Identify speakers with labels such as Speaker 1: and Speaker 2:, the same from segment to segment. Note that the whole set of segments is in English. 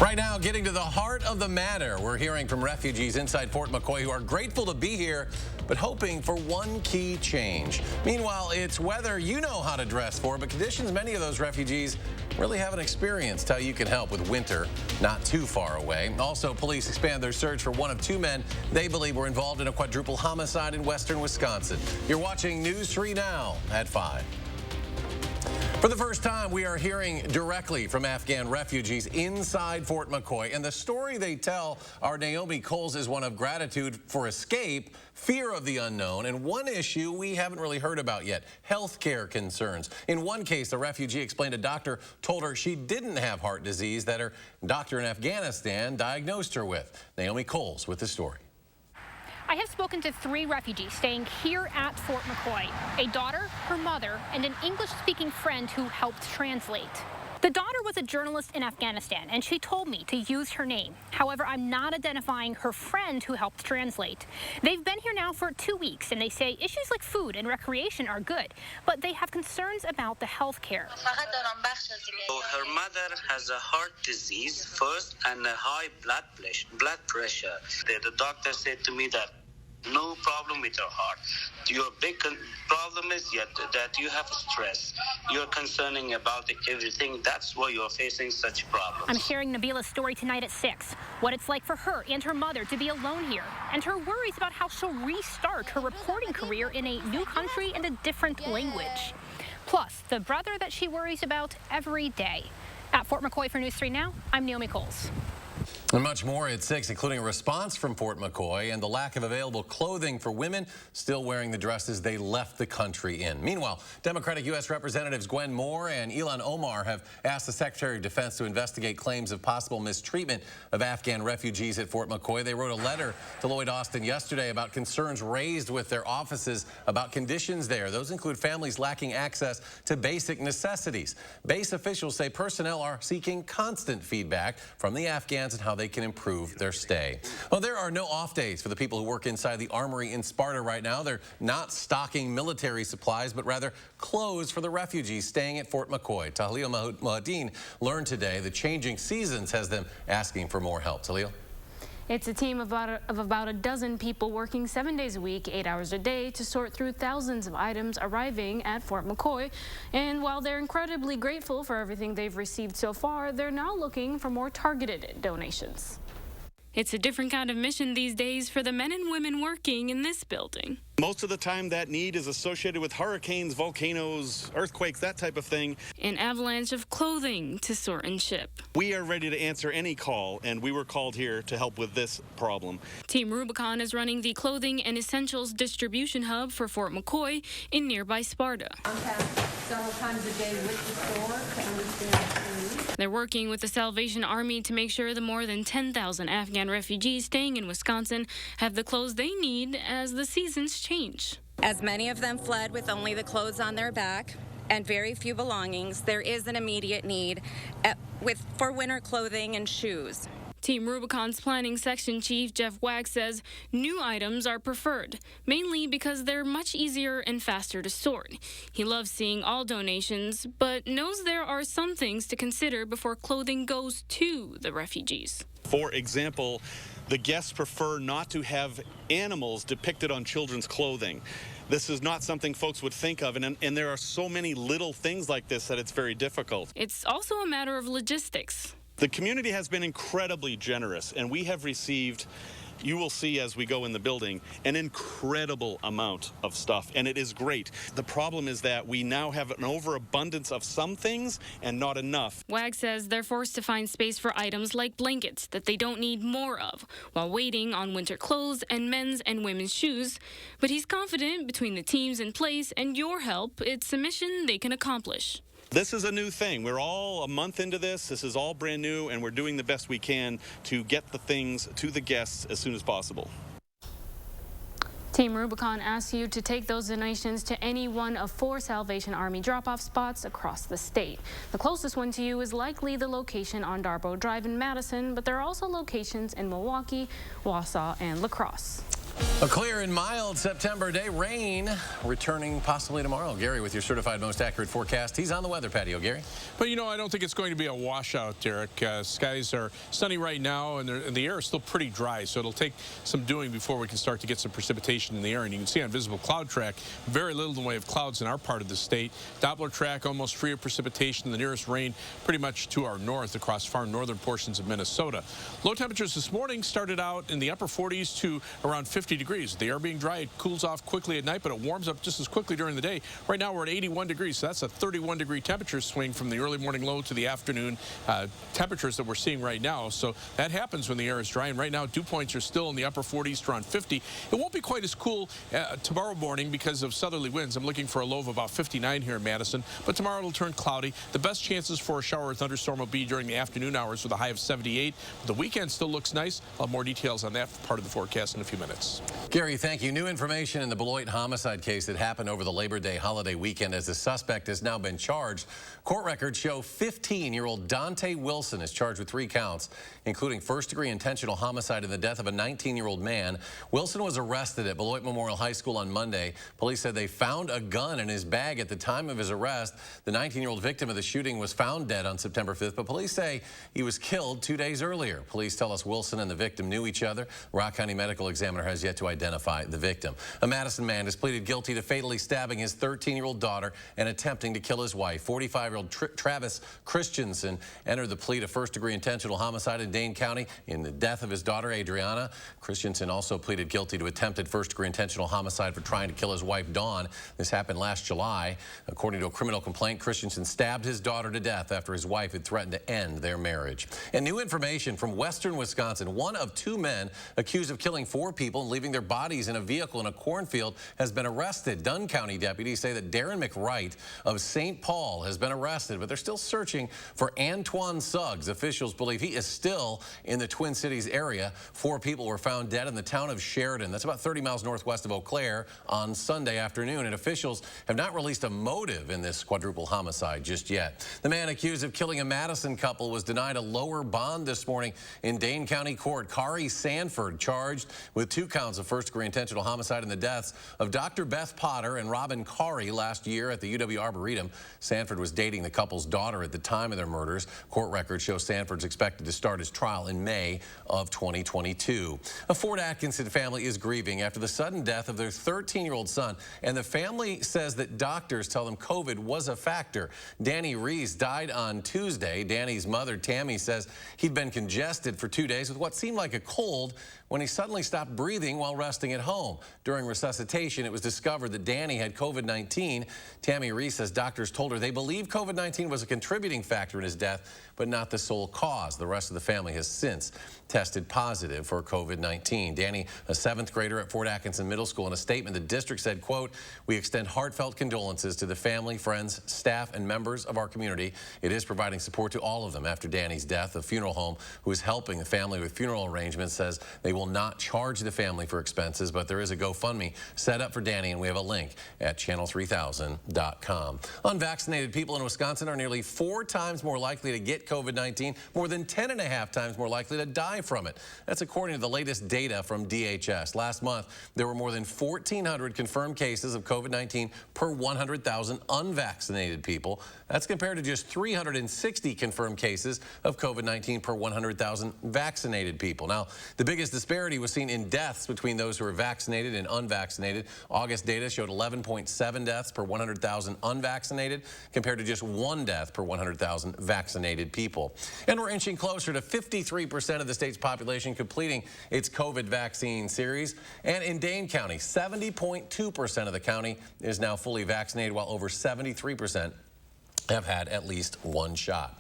Speaker 1: Right now, getting to the heart of the matter, we're hearing from refugees inside Fort McCoy who are grateful to be here, but hoping for one key change. Meanwhile, it's weather you know how to dress for, but conditions many of those refugees really haven't experienced. How you can help with winter not too far away. Also, police expand their search for one of two men they believe were involved in a quadruple homicide in western Wisconsin. You're watching News 3 Now at 5. For the first time, we are hearing directly from Afghan refugees inside Fort McCoy, and the story they tell our Naomi Coles is one of gratitude for escape, fear of the unknown, and one issue we haven't really heard about yet, health care concerns. In one case, the refugee explained a doctor told her she didn't have heart disease that her doctor in Afghanistan diagnosed her with. Naomi Coles with the story.
Speaker 2: I have spoken to 3 refugees staying here at Fort McCoy, a daughter, her mother, and an English-speaking friend who helped translate. The daughter was a journalist in Afghanistan, and she told me to use her name. However, I'm not identifying her friend who helped translate. They've been here now for 2 weeks, and they say issues like food and recreation are good, but they have concerns about the health care.
Speaker 3: Her mother has a heart disease first and a high blood pressure. The doctor said to me that no problem with your heart. Your big problem is that you have stress. You're concerning about everything. That's why you're facing such problems.
Speaker 2: I'm sharing Nabila's story tonight at 6. What it's like for her and her mother to be alone here, and her worries about how she'll restart her reporting career in a new country and a different language. Plus, the brother that she worries about every day. At Fort McCoy for News 3 Now, I'm Naomi Coles.
Speaker 1: And much more at 6, including a response from Fort McCoy and the lack of available clothing for women still wearing the dresses they left the country in. Meanwhile, Democratic U.S. Representatives Gwen Moore and Ilhan Omar have asked the Secretary of Defense to investigate claims of possible mistreatment of Afghan refugees at Fort McCoy. They wrote a letter to Lloyd Austin yesterday about concerns raised with their offices about conditions there. Those include families lacking access to basic necessities. Base officials say personnel are seeking constant feedback from the Afghans and how they can improve their stay. Well, there are no off days for the people who work inside the armory in Sparta right now. They're not stocking military supplies, but rather clothes for the refugees staying at Fort McCoy. Tahlil Mohadeen learned today the changing seasons has them asking for more help. Tahlil?
Speaker 4: It's a team of about a dozen people working 7 days a week, 8 hours a day to sort through thousands of items arriving at Fort McCoy. And while they're incredibly grateful for everything they've received so far, they're now looking for more targeted donations. It's a different kind of mission these days for the men and women working in this building.
Speaker 5: Most of the time that need is associated with hurricanes, volcanoes, earthquakes, that type of thing.
Speaker 4: An avalanche of clothing to sort and ship.
Speaker 5: We are ready to answer any call, and we were called here to help with this problem.
Speaker 4: Team Rubicon is running the clothing and essentials distribution hub for Fort McCoy in nearby Sparta.
Speaker 6: Several times a day with the store to understand the needs.
Speaker 4: They're working with the Salvation Army to make sure the more than 10,000 Afghan refugees staying in Wisconsin have the clothes they need as the seasons change.
Speaker 7: As many of them fled with only the clothes on their back and very few belongings, there is an immediate need for winter clothing and shoes.
Speaker 4: Team Rubicon's planning section chief Jeff Wag says new items are preferred, mainly because they're much easier and faster to sort. He loves seeing all donations, but knows there are some things to consider before clothing goes to the refugees.
Speaker 5: For example, the guests prefer not to have animals depicted on children's clothing. This is not something folks would think of, and there are so many little things like this that it's very difficult.
Speaker 4: It's also a matter of logistics.
Speaker 5: The community has been incredibly generous, and we have received, you will see as we go in the building, an incredible amount of stuff, and it is great. The problem is that we now have an overabundance of some things and not enough.
Speaker 4: Wag says they're forced to find space for items like blankets that they don't need more of, while waiting on winter clothes and men's and women's shoes. But he's confident between the teams in place and your help, it's a mission they can accomplish.
Speaker 5: This is a new thing. We're all a month into this. This is all brand new, and we're doing the best we can to get the things to the guests as soon as possible.
Speaker 4: Team Rubicon asks you to take those donations to any one of 4 Salvation Army drop-off spots across the state. The closest one to you is likely the location on Darbo Drive in Madison, but there are also locations in Milwaukee, Wausau, and La Crosse.
Speaker 1: A clear and mild September day. Rain returning possibly tomorrow. Gary with your certified most accurate forecast. He's on the weather patio. Gary?
Speaker 8: But, you know, I don't think it's going to be a washout, Derek. Skies are sunny right now, and the air is still pretty dry, so it'll take some doing before we can start to get some precipitation in the air. And you can see on visible cloud track, very little in the way of clouds in our part of the state. Doppler track almost free of precipitation. The nearest rain pretty much to our north across far northern portions of Minnesota. Low temperatures this morning started out in the upper 40s to around 50 degrees. The air being dry, it cools off quickly at night, but it warms up just as quickly during the day. Right now we're at 81 degrees, so that's a 31-degree temperature swing from the early morning low to the afternoon temperatures that we're seeing right now. So that happens when the air is dry, and right now dew points are still in the upper 40s to around 50. It won't be quite as cool tomorrow morning because of southerly winds. I'm looking for a low of about 59 here in Madison, but tomorrow it'll turn cloudy. The best chances for a shower or thunderstorm will be during the afternoon hours with a high of 78. The weekend still looks nice. I'll have more details on that part of the forecast in a few minutes.
Speaker 1: Gary, thank you. New information in the Beloit homicide case that happened over the Labor Day holiday weekend as the suspect has now been charged. Court records show 15-year-old Dante Wilson is charged with 3 counts, including first-degree intentional homicide in the death of a 19-year-old man. Wilson was arrested at Beloit Memorial High School on Monday. Police said they found a gun in his bag at the time of his arrest. The 19-year-old victim of the shooting was found dead on September 5th, but police say he was killed 2 days earlier. Police tell us Wilson and the victim knew each other. Rock County Medical Examiner has yet to identify the victim. A Madison man has pleaded guilty to fatally stabbing his 13-year-old daughter and attempting to kill his wife. 45-year-old Travis Christensen entered the plea to first-degree intentional homicide in Dane County in the death of his daughter, Adriana. Christensen also pleaded guilty to attempted first-degree intentional homicide for trying to kill his wife, Dawn. This happened last July. According to a criminal complaint, Christensen stabbed his daughter to death after his wife had threatened to end their marriage. And new information from western Wisconsin. One of 2 men accused of killing 4 people and leaving their bodies in a vehicle in a cornfield has been arrested. Dunn County deputies say that Darren McWright of St. Paul has been arrested, but they're still searching for Antoine Suggs. Officials believe he is still in the Twin Cities area. 4 people were found dead in the town of Sheridan. That's about 30 miles northwest of Eau Claire on Sunday afternoon, and officials have not released a motive in this quadruple homicide just yet. The man accused of killing a Madison couple was denied a lower bond this morning in Dane County Court. Kari Sanford charged with 2 counts of first-degree intentional homicide in the deaths of Dr. Beth Potter and Robin Kari last year at the UW Arboretum. Sanford was dating the couple's daughter at the time of their murders. Court records show Sanford's expected to start his trial in May of 2022. A Fort Atkinson family is grieving after the sudden death of their 13-year-old son, and the family says that doctors tell them COVID was a factor. Danny Reese died on Tuesday. Danny's mother, Tammy, says he'd been congested for 2 days with what seemed like a cold when he suddenly stopped breathing while resting at home. During resuscitation, it was discovered that Danny had COVID-19. Tammy Reese says doctors told her they believe COVID-19 was a contributing factor in his death, but not the sole cause. The rest of the family has since tested positive for COVID-19. Danny, a 7th grader at Fort Atkinson Middle School, in a statement, the district said, quote, "We extend heartfelt condolences to the family, friends, staff, and members of our community. It is providing support to all of them after Danny's death. The funeral home, who is helping the family with funeral arrangements, says they will not charge the family for expenses, but there is a GoFundMe set up for Danny, and we have a link at channel3000.com. Unvaccinated people in Wisconsin are nearly 4 times more likely to get COVID-19, more than 10.5 times more likely to die from it. That's according to the latest data from DHS. Last month, there were more than 1,400 confirmed cases of COVID-19 per 100,000 unvaccinated people. That's compared to just 360 confirmed cases of COVID-19 per 100,000 vaccinated people. Now, the biggest disparity was seen in deaths between those who are vaccinated and unvaccinated. August data showed 11.7 deaths per 100,000 unvaccinated, compared to just 1 death per 100,000 vaccinated people. And we're inching closer to 53% of the state's population completing its COVID vaccine series. And in Dane County, 70.2% of the county is now fully vaccinated, while over 73% have had at least 1 shot.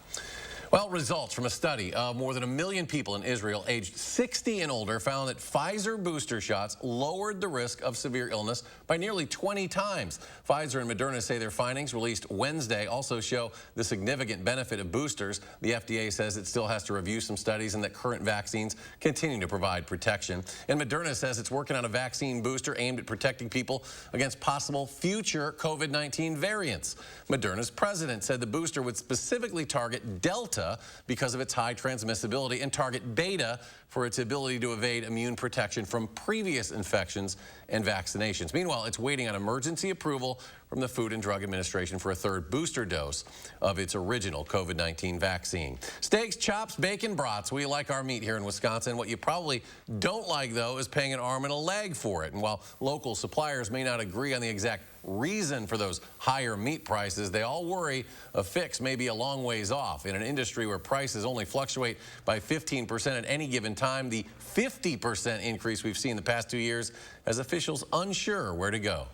Speaker 1: Well, results from a study of more than 1 million people in Israel aged 60 and older found that Pfizer booster shots lowered the risk of severe illness by nearly 20 times. Pfizer and Moderna say their findings, released Wednesday, also show the significant benefit of boosters. The FDA says it still has to review some studies and that current vaccines continue to provide protection. And Moderna says it's working on a vaccine booster aimed at protecting people against possible future COVID-19 variants. Moderna's president said the booster would specifically target Delta Delta because of its high transmissibility, and target Beta for its ability to evade immune protection from previous infections and vaccinations. Meanwhile, it's waiting on emergency approval from the Food and Drug Administration for a third booster dose of its original COVID-19 vaccine. Steaks, chops, bacon, brats. We like our meat here in Wisconsin. What you probably don't like, though, is paying an arm and a leg for it. And while local suppliers may not agree on the exact reason for those higher meat prices, they all worry a fix may be a long ways off. In an industry where prices only fluctuate by 15% at any given time, the 50% increase we've seen the past 2 years has officials unsure where to go.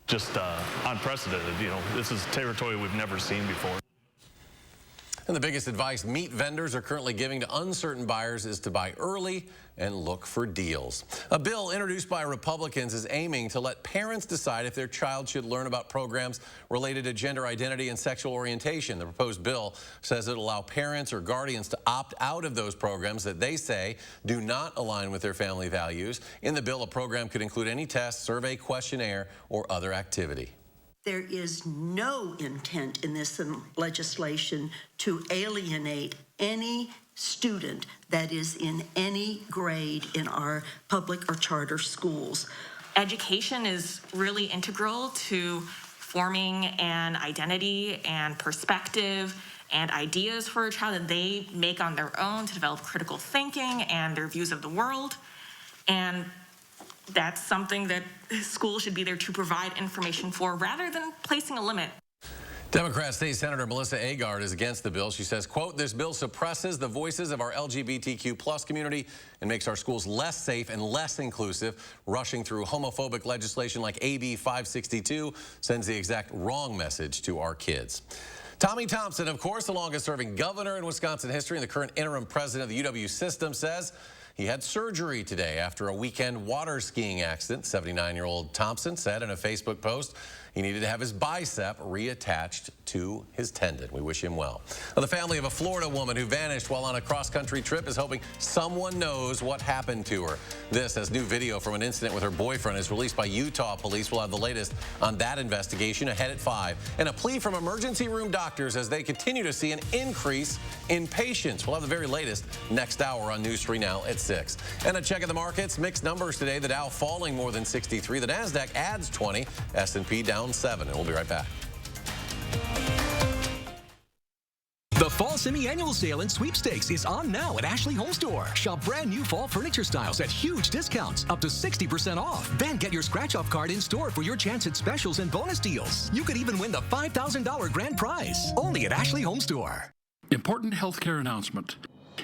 Speaker 9: Just unprecedented. You know, this is territory we've never seen before.
Speaker 1: And the biggest advice meat vendors are currently giving to uncertain buyers is to buy early and look for deals. A bill introduced by Republicans is aiming to let parents decide if their child should learn about programs related to gender identity and sexual orientation. The proposed bill says it'll allow parents or guardians to opt out of those programs that they say do not align with their family values. In the bill, a program could include any test, survey, questionnaire, or other activity.
Speaker 10: There is no intent in this legislation to alienate any student that is in any grade in our public or charter schools.
Speaker 11: Education is really integral to forming an identity and perspective and ideas for a child that they make on their own to develop critical thinking and their views of the world. And that's something that schools should be there to provide information for rather than placing a limit.
Speaker 1: Democrat State Senator Melissa Agard is against the bill. She says, quote, "This bill suppresses the voices of our LGBTQ+ community and makes our schools less safe and less inclusive. Rushing through homophobic legislation like AB 562 sends the exact wrong message to our kids." Tommy Thompson, of course, the longest-serving governor in Wisconsin history and the current interim president of the UW system, says he had surgery today after a weekend water skiing accident. 79-year-old Thompson said in a Facebook post he needed to have his bicep reattached to his tendon. We wish him well. Now, the family of a Florida woman who vanished while on a cross-country trip is hoping someone knows what happened to her. This, as new video from an incident with her boyfriend is released by Utah police. We'll have the latest on that investigation ahead at 5. And a plea from emergency room doctors as they continue to see an increase in patients. We'll have the very latest next hour on News 3 Now at 6. And a check of the markets. Mixed numbers today. The Dow falling more than 63. The NASDAQ adds 20. S&P down 7. And we'll be right back.
Speaker 12: The Fall Semi-Annual Sale and Sweepstakes is on now at Ashley Home Store. Shop brand new fall furniture styles at huge discounts, up to 60% off. Then get your scratch-off card in store for your chance at specials and bonus deals. You could even win the $5,000 grand prize. Only at Ashley Home Store.
Speaker 13: Important healthcare announcement.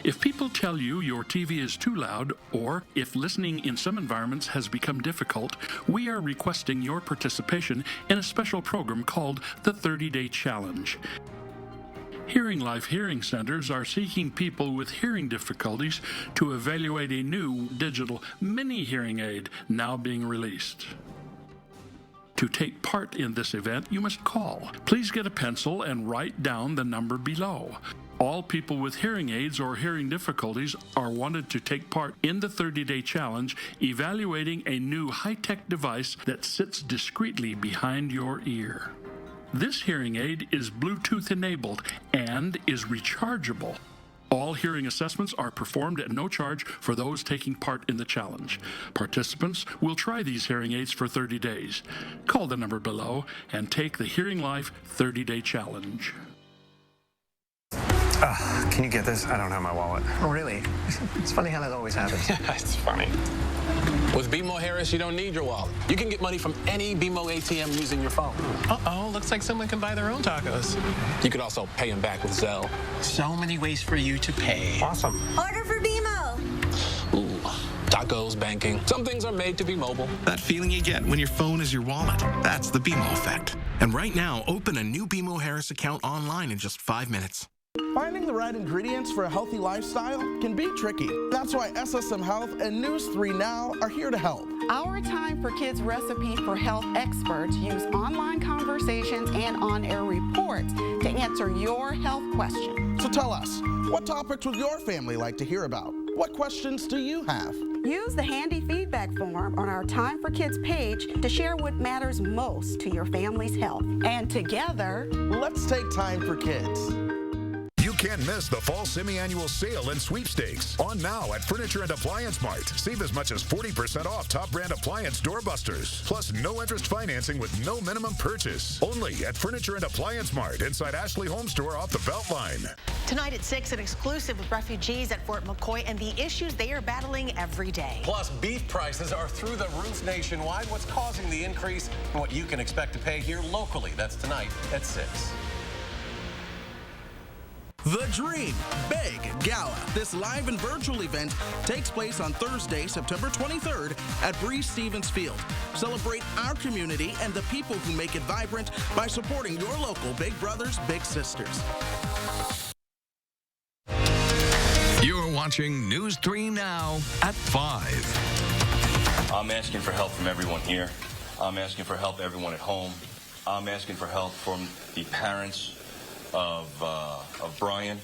Speaker 13: If people tell you your TV is too loud, or if listening in some environments has become difficult, we are requesting your participation in a special program called the 30-Day Challenge. Hearing Life Hearing Centers are seeking people with hearing difficulties to evaluate a new digital mini hearing aid now being released. To take part in this event, you must call. Please get a pencil and write down the number below. All people with hearing aids or hearing difficulties are wanted to take part in the 30-Day Challenge, evaluating a new high-tech device that sits discreetly behind your ear. This hearing aid is Bluetooth enabled and is rechargeable. All hearing assessments are performed at no charge for those taking part in the challenge. Participants will try these hearing aids for 30 days. Call the number below and take the Hearing Life 30-Day Challenge.
Speaker 14: Can you get this? I don't have my wallet.
Speaker 15: Oh, really? It's funny how that always happens.
Speaker 14: Yeah, it's funny.
Speaker 16: With BMO Harris, you don't need your wallet. You can get money from any BMO ATM using your phone.
Speaker 15: Uh-oh, looks like someone can buy their own tacos.
Speaker 16: You could also pay them back with Zelle.
Speaker 15: So many ways for you to pay.
Speaker 14: Awesome.
Speaker 17: Order for BMO.
Speaker 16: Ooh, tacos, banking. Some things are made to be mobile.
Speaker 18: That feeling you get when your phone is your wallet. That's the BMO effect. And right now, open a new BMO Harris account online in just 5 minutes.
Speaker 19: Finding the right ingredients for a healthy lifestyle can be tricky. That's why SSM Health and News 3 Now are here to help.
Speaker 20: Our Time for Kids recipe for health experts use online conversations and on-air reports to answer your health questions.
Speaker 19: So tell us, what topics would your family like to hear about? What questions do you have?
Speaker 20: Use the handy feedback form on our Time for Kids page to share what matters most to your family's health. And together,
Speaker 19: let's take time for kids.
Speaker 17: can't miss the fall semi-annual sale and sweepstakes. On now at Furniture and Appliance Mart. Save as much as 40% off top brand appliance doorbusters. Plus no interest financing with no minimum purchase. Only at Furniture and Appliance Mart inside Ashley Home Store off the Beltline.
Speaker 21: Tonight at 6, an exclusive with refugees at Fort McCoy and the issues they are battling every day.
Speaker 1: Plus, beef prices are through the roof nationwide. What's causing the increase and what you can expect to pay here locally. That's tonight at 6.
Speaker 19: The Dream Big Gala. This live and virtual event takes place on Thursday, September 23rd at Breeze-Stevens Field. Celebrate our community and the people who make it vibrant by supporting your local Big Brothers, Big Sisters.
Speaker 12: You're watching News 3 Now at 5.
Speaker 22: I'm asking for help from everyone here. I'm asking for help everyone at home. I'm asking for help from the parents of Brian.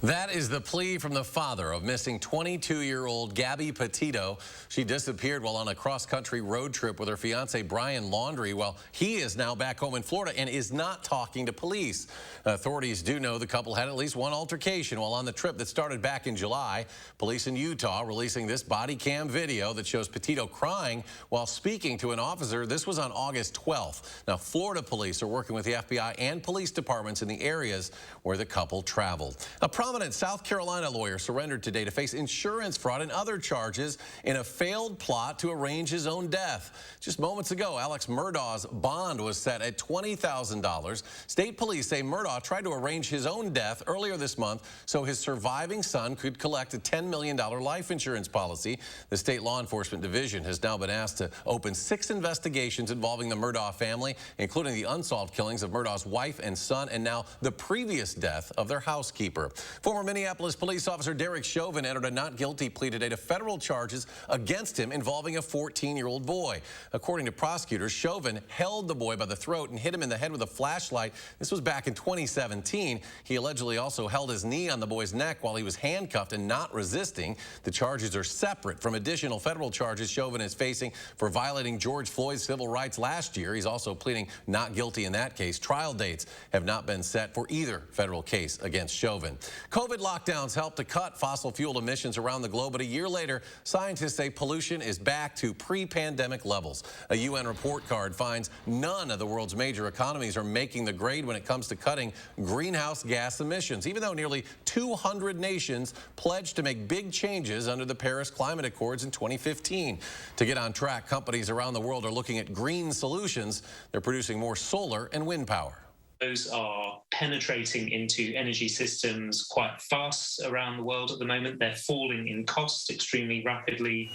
Speaker 1: That is the plea from the father of missing 22-year-old Gabby Petito. She disappeared while on a cross-country road trip with her fiance Brian Laundrie. Well, he is now back home in Florida and is not talking to police. Authorities do know the couple had at least one altercation while on the trip that started back in July. Police in Utah releasing this body cam video that shows Petito crying while speaking to an officer. This was on August 12th. Now, Florida police are working with the FBI and police departments in the areas where the couple traveled. A prominent South Carolina lawyer surrendered today to face insurance fraud and other charges in a failed plot to arrange his own death. Just moments ago, Alex Murdaugh's bond was set at $20,000. State police say Murdaugh tried to arrange his own death earlier this month so his surviving son could collect a $10 million life insurance policy. The state law enforcement division has now been asked to open 6 investigations involving the Murdaugh family, including the unsolved killings of Murdaugh's wife and son, and now the previous death of their housekeeper. Former Minneapolis police officer Derek Chauvin entered a not guilty plea today to federal charges against him involving a 14-year-old boy. According to prosecutors, Chauvin held the boy by the throat and hit him in the head with a flashlight. This was back in 2017. He allegedly also held his knee on the boy's neck while he was handcuffed and not resisting. The charges are separate from additional federal charges Chauvin is facing for violating George Floyd's civil rights last year. He's also pleading not guilty in that case. Trial dates have not been set for either federal case against Chauvin. COVID lockdowns helped to cut fossil fuel emissions around the globe, but a year later, scientists say pollution is back to pre-pandemic levels. A UN report card finds none of the world's major economies are making the grade when it comes to cutting greenhouse gas emissions, even though nearly 200 nations pledged to make big changes under the Paris Climate Accords in 2015. To get on track, companies around the world are looking at green solutions. They're producing more solar and wind power.
Speaker 23: Those are penetrating into energy systems quite fast around the world at the moment. They're falling in cost extremely rapidly.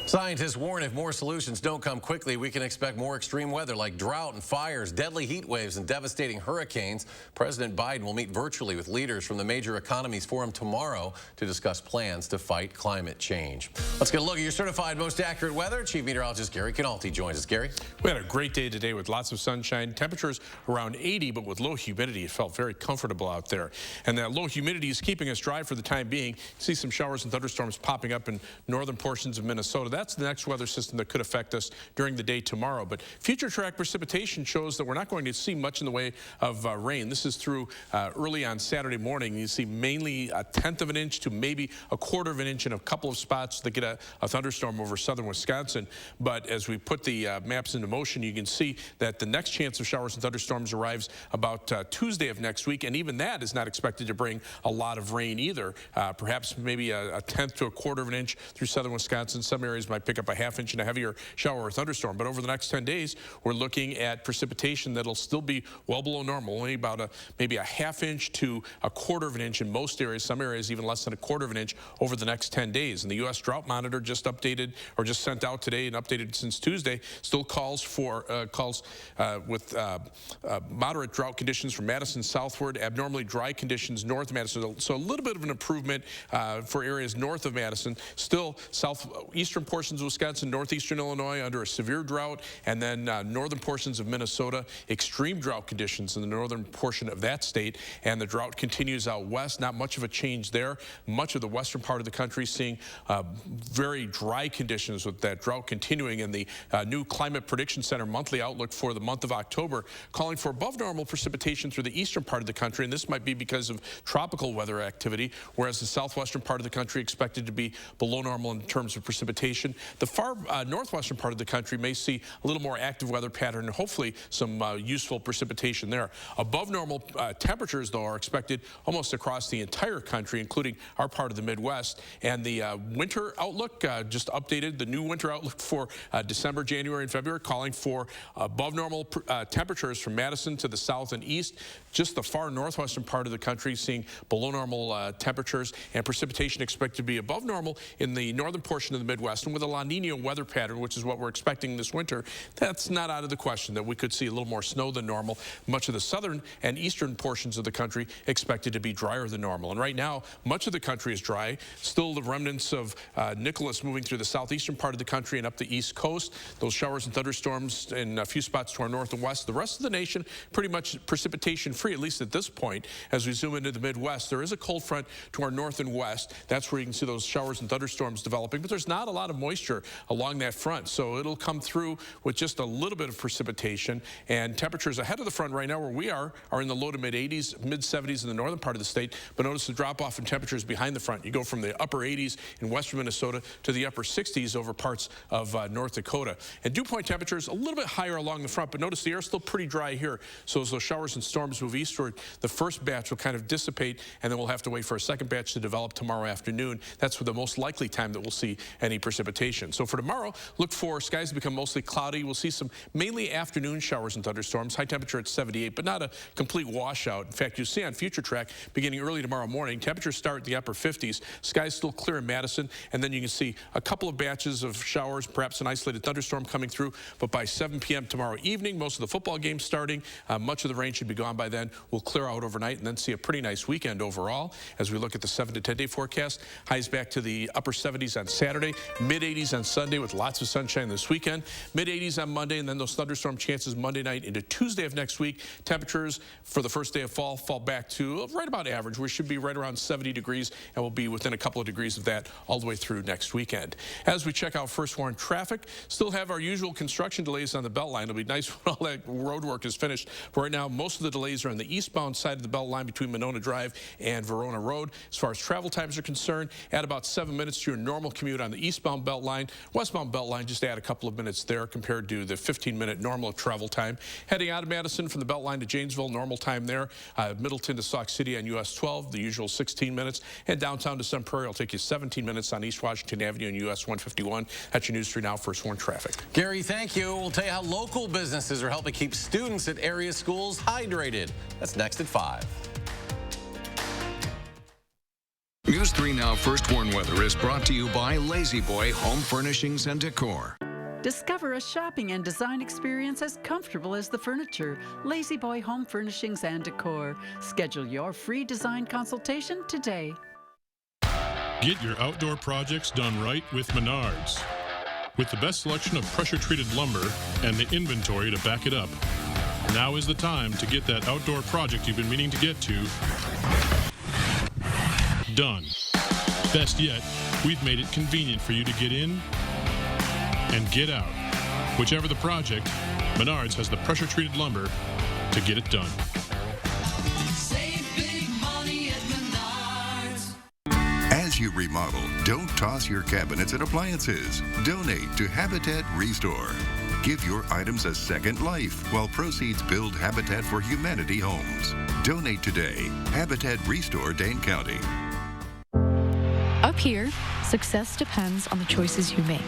Speaker 1: Scientists warn if more solutions don't come quickly, we can expect more extreme weather like drought and fires, deadly heat waves, and devastating hurricanes. President Biden will meet virtually with leaders from the major economies forum tomorrow to discuss plans to fight climate change. Let's get a look at your certified most accurate weather. Chief Meteorologist Gary Canalti joins us. Gary?
Speaker 8: We had a great day today with lots of sunshine. Temperatures around 80, but with low humidity, it felt very comfortable out there. And that low humidity is keeping us dry for the time being. You see some showers and thunderstorms popping up in northern portions of Minnesota. That's the next weather system that could affect us during the day tomorrow. But future track precipitation shows that we're not going to see much in the way of rain. This is through early on Saturday morning. You see mainly 1/10 of an inch to maybe 1/4 of an inch in a couple of spots that get a thunderstorm over southern Wisconsin. But as we put the maps into motion, you can see that the next chance of showers and thunderstorms arrives about Tuesday of next week, and even that is not expected to bring a lot of rain either. Perhaps maybe a 1/10 to 1/4 of an inch through southern Wisconsin. Some areas might pick up a 1/2 inch and a heavier shower or thunderstorm. But over the next 10 days, we're looking at precipitation that'll still be well below normal, only about maybe a 1/2 inch to 1/4 of an inch in most areas, some areas even less than 1/4 of an inch over the next 10 days. And the U.S. Drought Monitor just updated, or just sent out today and updated since Tuesday, still calls for with moderate drought conditions from Madison southward, abnormally dry conditions north of Madison. So a little bit of an improvement for areas north of Madison. Still, southeastern portion portions of Wisconsin, northeastern Illinois under a severe drought, and then northern portions of Minnesota, extreme drought conditions in the northern portion of that state, and the drought continues out west. Not much of a change there. Much of the western part of the country seeing very dry conditions with that drought continuing, and the new Climate Prediction Center monthly outlook for the month of October calling for above normal precipitation through the eastern part of the country, and this might be because of tropical weather activity, whereas the southwestern part of the country expected to be below normal in terms of precipitation. The far northwestern part of the country may see a little more active weather pattern and hopefully some useful precipitation there. Above normal temperatures, though, are expected almost across the entire country, including our part of the Midwest. And the winter outlook, just updated the new winter outlook for December, January, and February, calling for above normal temperatures from Madison to the south and east. Just the far northwestern part of the country seeing below normal temperatures, and precipitation expected to be above normal in the northern portion of the Midwest. And with a La Nina weather pattern, which is what we're expecting this winter, that's not out of the question that we could see a little more snow than normal. Much of the southern and eastern portions of the country expected to be drier than normal. And right now, much of the country is dry. Still the remnants of Nicholas moving through the southeastern part of the country and up the east coast. Those showers and thunderstorms in a few spots to our north and west. The rest of the nation pretty much precipitation free, at least at this point. As we zoom into the Midwest, there is a cold front to our north and west. That's where you can see those showers and thunderstorms developing, but there's not a lot of moisture along that front, so it'll come through with just a little bit of precipitation. And temperatures ahead of the front right now where we are in the low to mid 80s, mid 70s in the northern part of the state, but notice the drop off in temperatures behind the front. You go from the upper 80s in western Minnesota to the upper 60s over parts of North Dakota. And dew point temperatures a little bit higher along the front, but notice the air is still pretty dry here. So as those showers and storms move eastward, the first batch will kind of dissipate, and then we'll have to wait for a second batch to develop tomorrow afternoon. That's the most likely time that we'll see any precipitation. So for tomorrow, look for skies to become mostly cloudy. We'll see some mainly afternoon showers and thunderstorms. High temperature at 78, but not a complete washout. In fact, you'll see on Future Track beginning early tomorrow morning, temperatures start at the upper 50s. Skies still clear in Madison, and then you can see a couple of batches of showers, perhaps an isolated thunderstorm coming through. But by 7 p.m. tomorrow evening, most of the football games starting, much of the rain should be gone by then. We'll clear out overnight and then see a pretty nice weekend overall. As we look at the 7 to 10 day forecast, highs back to the upper 70s on Saturday, mid 80s on Sunday with lots of sunshine this weekend, mid 80s on Monday, and then those thunderstorm chances Monday night into Tuesday of next week. Temperatures for the first day of fall back to right about average. We should be right around 70 degrees, and we'll be within a couple of degrees of that all the way through next weekend. As we check out first warn traffic, still have our usual construction delays on the Beltline. It'll be nice when all that road work is finished. But right now, most of the delays are on the eastbound side of the Beltline between Monona Drive and Verona Road. As far as travel times are concerned, add about 7 minutes to your normal commute on the eastbound Beltline. Westbound Beltline, just add a couple of minutes there compared to the 15-minute normal travel time. Heading out of Madison from the Beltline to Janesville, normal time there. Middleton to Sauk City on US 12, the usual 16 minutes. And downtown to Sun Prairie will take you 17 minutes on East Washington Avenue and US 151. That's your News 3 Now First Warn traffic.
Speaker 1: Gary, thank you. We'll tell you how local businesses are helping keep students at area schools hydrated. That's next at 5.
Speaker 2: News 3 Now First Warn Weather is brought to you by Lazy Boy Home Furnishings and Decor.
Speaker 3: Discover a shopping and design experience as comfortable as the furniture. Lazy Boy Home Furnishings and Decor. Schedule your free design consultation today.
Speaker 6: Get your outdoor projects done right with Menards. With the best selection of pressure-treated lumber and the inventory to back it up. Now is the time to get that outdoor project you've been meaning to get to done. Best yet, we've made it convenient for you to get in and get out. Whichever the project, Menards has the pressure-treated lumber to get it done.
Speaker 24: Save big money at Menards.
Speaker 25: As you remodel, don't toss your cabinets and appliances. Donate to Habitat Restore. Give your items a second life while proceeds build Habitat for Humanity homes. Donate today. Habitat Restore, Dane County.
Speaker 26: Up here, success depends on the choices you make.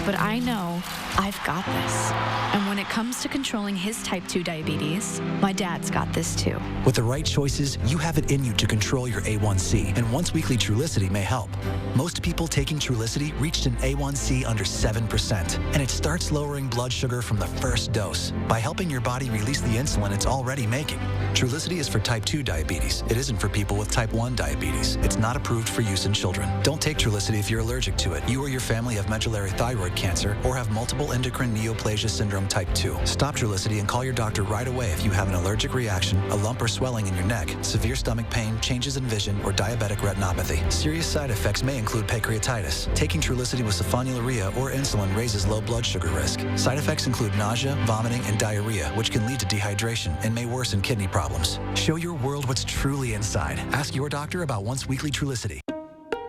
Speaker 26: But I know I've got this. And when it comes to controlling his type 2 diabetes, my dad's got this too.
Speaker 27: With the right choices, you have it in you to control your A1C, and once-weekly Trulicity may help. Most people taking Trulicity reached an A1C under 7%, and it starts lowering blood sugar from the first dose by helping your body release the insulin it's already making. Trulicity is for type 2 diabetes. It isn't for people with type 1 diabetes. It's not approved for use in children. Don't take Trulicity Trulicity if you're allergic to it, you or your family have medullary thyroid cancer, or have multiple endocrine neoplasia syndrome type 2. Stop Trulicity and call your doctor right away if you have an allergic reaction, a lump or swelling in your neck, severe stomach pain, changes in vision, or diabetic retinopathy. Serious side effects may include pancreatitis. Taking Trulicity with sulfonylurea or insulin raises low blood sugar risk. Side effects include nausea, vomiting, and diarrhea, which can lead to dehydration and may worsen kidney problems. Show your world what's truly inside. Ask your doctor about once-weekly Trulicity.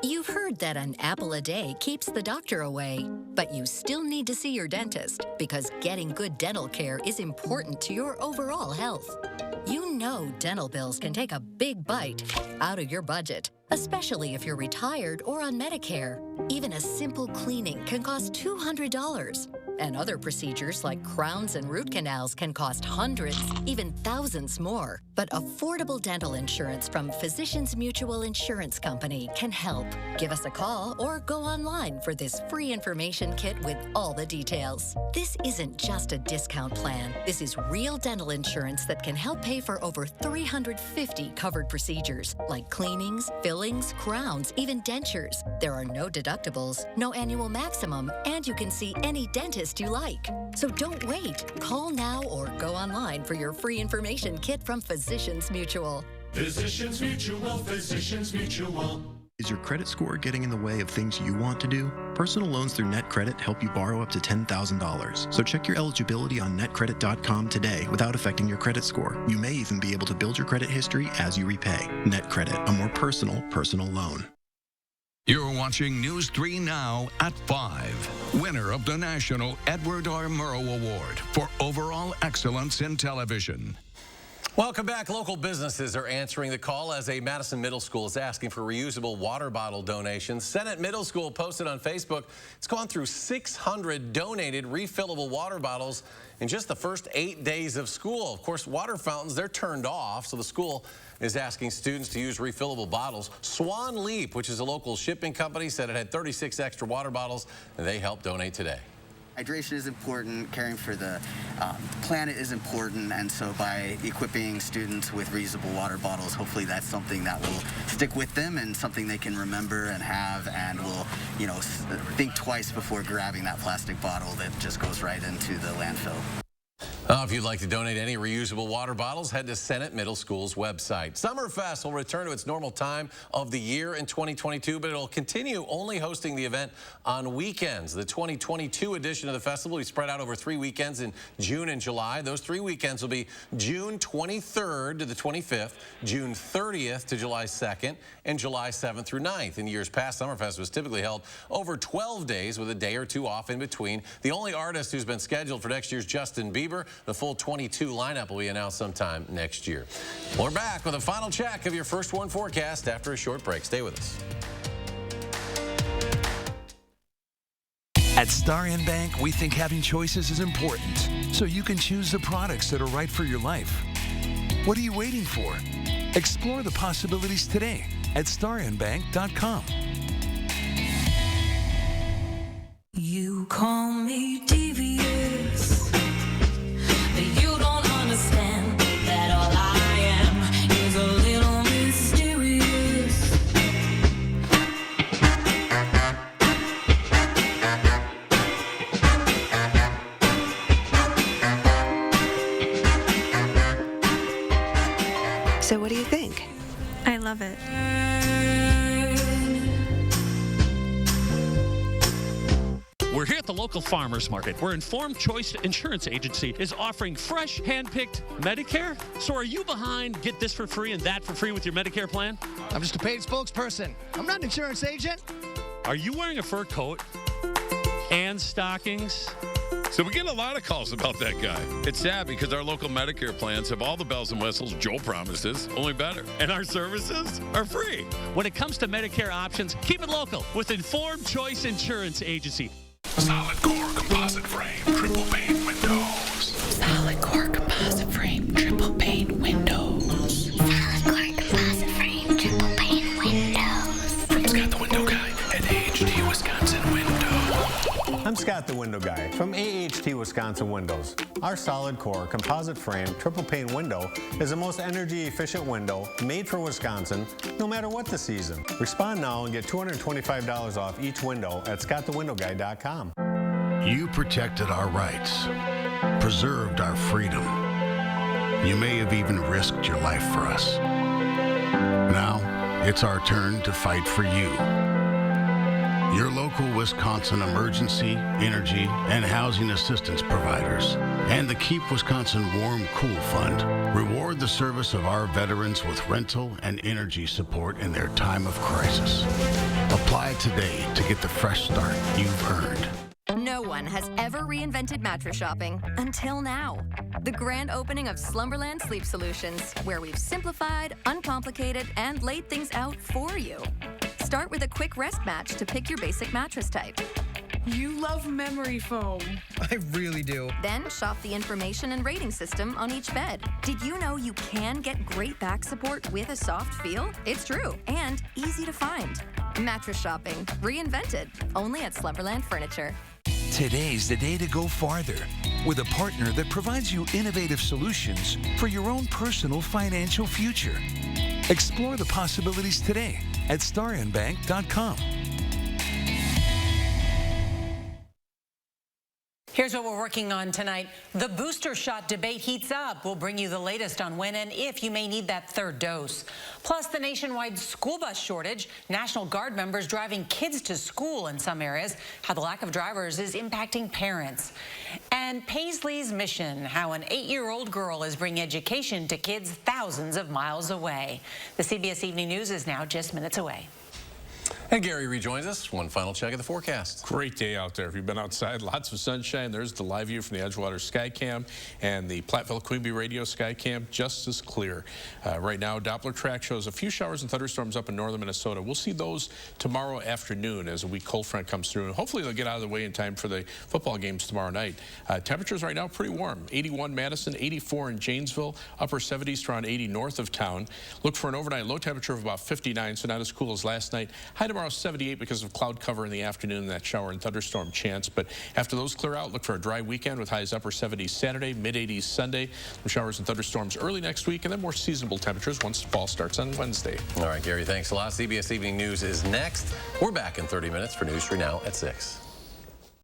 Speaker 4: You've heard that an apple a day keeps the doctor away, but you still need to see your dentist because getting good dental care is important to your overall health. You know dental bills can take a big bite out of your budget, especially if you're retired or on Medicare. Even a simple cleaning can cost $200. And other procedures like crowns and root canals can cost hundreds, even thousands more. But affordable dental insurance from Physicians Mutual Insurance Company can help. Give us a call or go online for this free information kit with all the details. This isn't just a discount plan. This is real dental insurance that can help pay for over 350 covered procedures like cleanings, fillings, crowns, even dentures. There are no deductibles, no annual maximum, and you can see any dentist you like. So don't wait. Call now or go online for your free information kit from Physicians Mutual.
Speaker 24: Physicians Mutual, Physicians Mutual.
Speaker 18: Is your credit score getting in the way of things you want to do? Personal loans through NetCredit help you borrow up to $10,000. So check your eligibility on netcredit.com today without affecting your credit score. You may even be able to build your credit history as you repay. NetCredit, a more personal loan.
Speaker 2: You're watching News 3 Now at 5. Winner of the National Edward R. Murrow Award for Overall Excellence in Television.
Speaker 1: Welcome back. Local businesses are answering the call as a Madison middle school is asking for reusable water bottle donations. Senate Middle School posted on Facebook it's gone through 600 donated refillable water bottles in just the first 8 days of school. Of course, water fountains, they're turned off, so the school is asking students to use refillable bottles. Swan Leap, which is a local shipping company, said it had 36 extra water bottles, and they helped donate today.
Speaker 5: Hydration is important, caring for the planet is important, and so by equipping students with reusable water bottles, hopefully that's something that will stick with them and something they can remember and have, and will, you know, think twice before grabbing that plastic bottle that just goes right into the landfill.
Speaker 1: If you'd like to donate any reusable water bottles, head to Senate Middle School's website. Summerfest will return to its normal time of the year in 2022, but it'll continue only hosting the event on weekends. The 2022 edition of the festival will be spread out over 3 weekends in June and July. Those 3 weekends will be June 23rd to the 25th, June 30th to July 2nd, and July 7th through 9th. In years past, Summerfest was typically held over 12 days with a day or two off in between. The only artist who's been scheduled for next year's Justin Bieber. The full 22 lineup will be announced sometime next year. We're back with a final check of your First Warn forecast after a short break. Stay with us.
Speaker 7: At Star N Bank, we think having choices is important, so you can choose the products that are right for your life. What are you waiting for? Explore the possibilities today at starnbank.com.
Speaker 24: You call me devious. You don't understand that all I am is a little mysterious.
Speaker 9: So what do you think?
Speaker 10: I love it.
Speaker 11: We're here at the local farmers market, where Informed Choice Insurance Agency is offering fresh, hand-picked Medicare. So are you behind get this for free and that for free with your Medicare plan?
Speaker 13: I'm just a paid spokesperson. I'm not an insurance agent.
Speaker 11: Are you wearing a fur coat and stockings?
Speaker 28: So we get a lot of calls about that guy. It's sad because our local Medicare plans have all the bells and whistles Joel promises, only better.
Speaker 11: And our services are free. When it comes to Medicare options, keep it local with Informed Choice Insurance Agency.
Speaker 2: Solid core composite frame, triple pane windows.
Speaker 24: Solid core composite frame, triple pane windows. Solid core composite frame, triple pane windows.
Speaker 2: From Scott the Window Guy at AHD Wisconsin Window.
Speaker 1: I'm
Speaker 9: Scott the Window Guy from AHT Wisconsin Windows. Our solid core composite frame triple pane window is the most energy efficient window made for Wisconsin no matter what the season. Respond now and get $225 off each window at scottthewindowguy.com.
Speaker 10: You protected our rights, preserved our freedom. You may have even risked your life for us. Now, it's our turn to fight for you. Your local Wisconsin emergency, energy, and housing assistance providers and the Keep Wisconsin Warm Cool Fund reward the service of our veterans with rental and energy support in their time of crisis. Apply today to get the fresh start you've earned.
Speaker 14: No one has ever reinvented mattress shopping until now. The grand opening of Slumberland Sleep Solutions, where we've simplified, uncomplicated, and laid things out for you. Start with a quick rest match to pick your basic mattress type.
Speaker 15: You love memory foam.
Speaker 13: I really do.
Speaker 14: Then shop the information and rating system on each bed. Did you know you can get great back support with a soft feel? It's true, and easy to find. Mattress shopping, reinvented, only at Slumberland Furniture.
Speaker 7: Today's the day to go farther with a partner that provides you innovative solutions for your own personal financial future. Explore the possibilities today at starinbank.com.
Speaker 16: Here's what we're working on tonight. The booster shot debate heats up. We'll bring you the latest on when and if you may need that third dose. Plus, the nationwide school bus shortage, National Guard members driving kids to school in some areas, how the lack of drivers is impacting parents. And Paisley's mission, how an 8-year-old girl is bringing education to kids thousands of miles away. The CBS Evening News is now just minutes away.
Speaker 1: And Gary rejoins us. One final check of the forecast.
Speaker 8: Great day out there. If you've been outside, lots of sunshine. There's the live view from the Edgewater Skycam and the Platteville-Queanby Radio Skycam, just as clear. Right now, Doppler track shows a few showers and thunderstorms up in northern Minnesota. We'll see those tomorrow afternoon as a weak cold front comes through. And hopefully they'll get out of the way in time for the football games tomorrow night. Temperatures right now pretty warm. 81 Madison, 84 in Janesville, upper 70s to around 80 north of town. Look for an overnight low temperature of about 59, so not as cool as last night. High tomorrow 78 because of cloud cover in the afternoon and that shower and thunderstorm chance. But after those clear out, look for a dry weekend with highs upper 70s Saturday, mid-80s Sunday. Some showers and thunderstorms early next week, and then more seasonable temperatures once fall starts on Wednesday.
Speaker 1: All right, Gary, thanks a lot. CBS Evening News is next. We're back in 30 minutes for News 3 Now at 6.